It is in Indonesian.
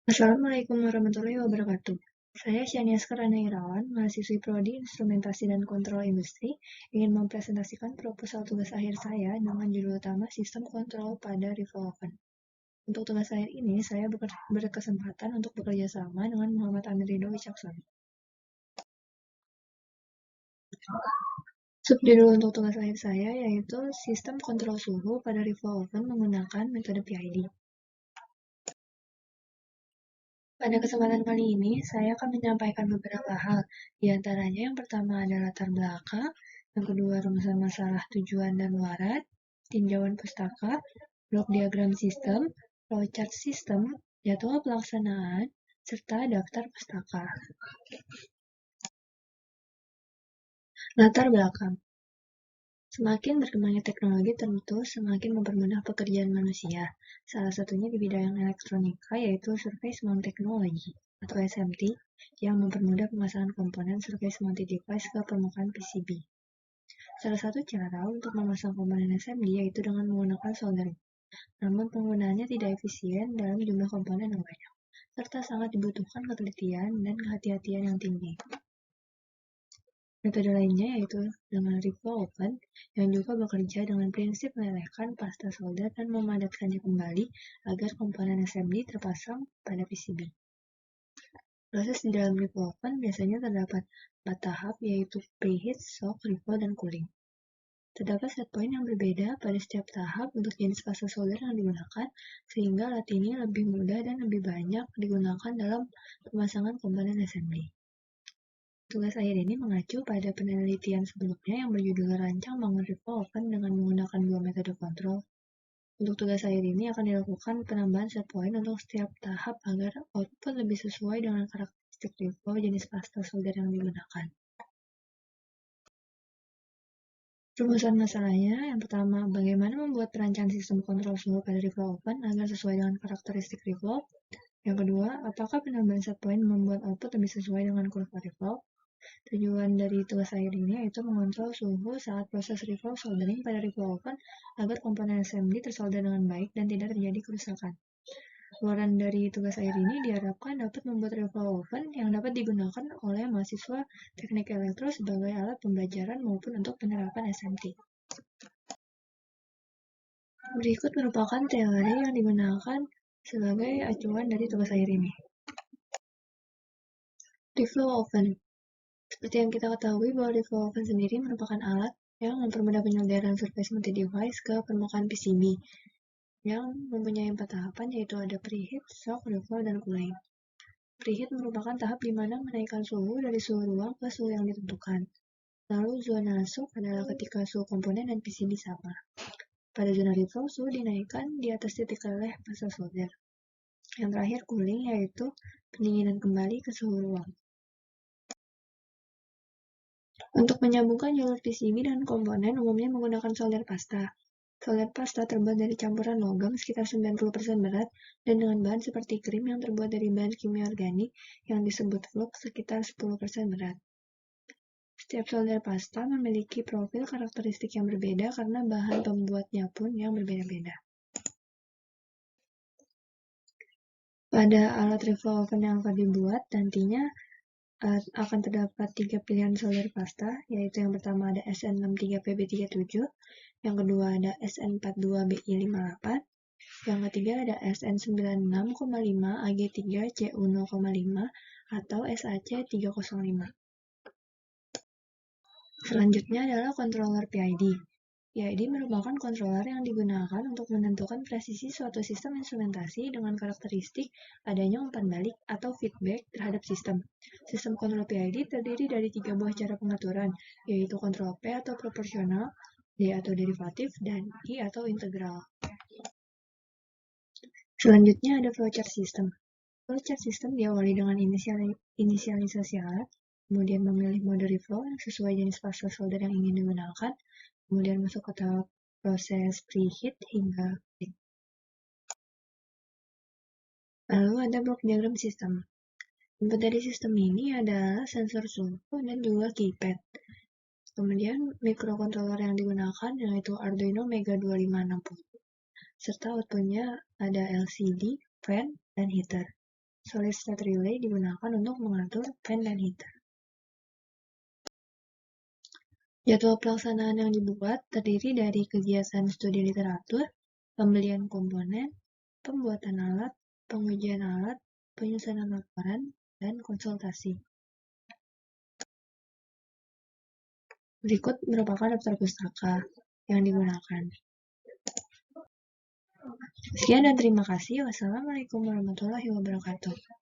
Assalamualaikum warahmatullahi wabarakatuh. Saya Syania Skarana Irawan, mahasiswi Prodi Instrumentasi dan Kontrol Industri, ingin mempresentasikan proposal tugas akhir saya dengan judul utama Sistem Kontrol pada Rival Oven. Untuk tugas akhir ini, saya berkesempatan untuk bekerja sama dengan Muhammad Amir Ridho Wicaksono. Subjudul untuk tugas akhir saya yaitu Sistem Kontrol Suhu pada Rival Oven menggunakan metode PID. Pada kesempatan kali ini, saya akan menyampaikan beberapa hal. Di antaranya yang pertama adalah latar belakang, yang kedua rumusan masalah tujuan dan warat, tinjauan pustaka, blok diagram sistem, flowchart sistem, jadwal pelaksanaan, serta daftar pustaka. Latar belakang. Semakin berkembangnya teknologi tentu semakin mempermudah pekerjaan manusia. Salah satunya di bidang elektronika yaitu Surface Mount Technology atau SMT yang mempermudah pemasangan komponen Surface Mounted Device ke permukaan PCB. Salah satu cara untuk memasang komponen SMD yaitu dengan menggunakan soldering. Namun penggunaannya tidak efisien dalam jumlah komponen yang banyak, serta sangat dibutuhkan ketelitian dan kehati-hatian yang tinggi. Metode lainnya yaitu dengan Rival Oven yang juga bekerja dengan prinsip melelehkan pasta solder dan memadatkannya kembali agar komponen SMD terpasang pada PCB. Proses di dalam Rival Oven biasanya terdapat 4 tahap yaitu preheat, soak, refill, dan cooling. Terdapat set point yang berbeda pada setiap tahap untuk jenis pasta solder yang digunakan sehingga alat ini lebih mudah dan lebih banyak digunakan dalam pemasangan komponen SMD. Tugas akhir ini mengacu pada penelitian sebelumnya yang berjudul Rancang Bangun Rival Oven dengan menggunakan 2 metode kontrol. Untuk tugas akhir ini akan dilakukan penambahan set point untuk setiap tahap agar output lebih sesuai dengan karakteristik rival jenis pasta solder yang digunakan. Rumusan masalahnya, yang pertama, bagaimana membuat perancangan sistem kontrol suhu pada rival oven agar sesuai dengan karakteristik rival. Yang kedua, apakah penambahan set point membuat output lebih sesuai dengan kurva rival. Tujuan dari tugas akhir ini yaitu mengontrol suhu saat proses revolve soldering pada revolve oven agar komponen SMD tersolder dengan baik dan tidak terjadi kerusakan. Keluaran dari tugas akhir ini diharapkan dapat membuat revolve oven yang dapat digunakan oleh mahasiswa teknik elektro sebagai alat pembelajaran maupun untuk penerapan SMT. Berikut merupakan teori yang digunakan sebagai acuan dari tugas akhir ini. Revolve oven. Seperti yang kita ketahui bahwa Revolve Oven sendiri merupakan alat yang mempermudah penyelenggaraan Surface Mounted Device ke permukaan PCB yang mempunyai 4 tahapan yaitu ada preheat, soak, refill, dan cooling. Preheat merupakan tahap di mana menaikkan suhu dari suhu ruang ke suhu yang ditentukan. Lalu zona soak adalah ketika suhu komponen dan PCB sama. Pada zona refill, suhu dinaikkan di atas titik leleh pasta solder. Yang terakhir cooling yaitu pendinginan kembali ke suhu ruang. Untuk menyambungkan jalur PCB dengan komponen umumnya menggunakan solder pasta. Solder pasta terbuat dari campuran logam sekitar 90% berat dan dengan bahan seperti krim yang terbuat dari bahan kimia organik yang disebut flux sekitar 10% berat. Setiap solder pasta memiliki profil karakteristik yang berbeda karena bahan pembuatnya pun yang berbeda-beda. Pada alat revolve oven yang akan dibuat nantinya akan terdapat 3 pilihan solder pasta, yaitu yang pertama ada SN63PB37, yang kedua ada SN42BI58, yang ketiga ada SN96,5AG3CU0,5 atau SAC305. Selanjutnya adalah controller PID. PID merupakan controller yang digunakan untuk menentukan presisi suatu sistem instrumentasi dengan karakteristik adanya umpan balik atau feedback terhadap sistem. Sistem kontrol PID terdiri dari 3 buah cara pengaturan, yaitu kontrol P atau proporsional, D atau derivatif, dan I atau integral. Selanjutnya ada flowchart system. Flowchart system diawali dengan inisialisasi alat, kemudian memilih mode refill yang sesuai jenis pasta solder yang ingin digunakan, kemudian masuk ke tahap proses preheat hingga cooling. Lalu ada blok diagram sistem. Input dari sistem ini adalah sensor suhu dan juga keypad. Kemudian microcontroller yang digunakan yaitu Arduino Mega 2560. Serta outputnya ada LCD, fan, dan heater. Solid state relay digunakan untuk mengatur pen dan heater. Jadwal pelaksanaan yang dibuat terdiri dari kegiatan studi literatur, pembelian komponen, pembuatan alat, pengujian alat, penyusunan laporan, dan konsultasi. Berikut merupakan daftar pustaka yang digunakan. Sekian dan terima kasih. Wassalamualaikum warahmatullahi wabarakatuh.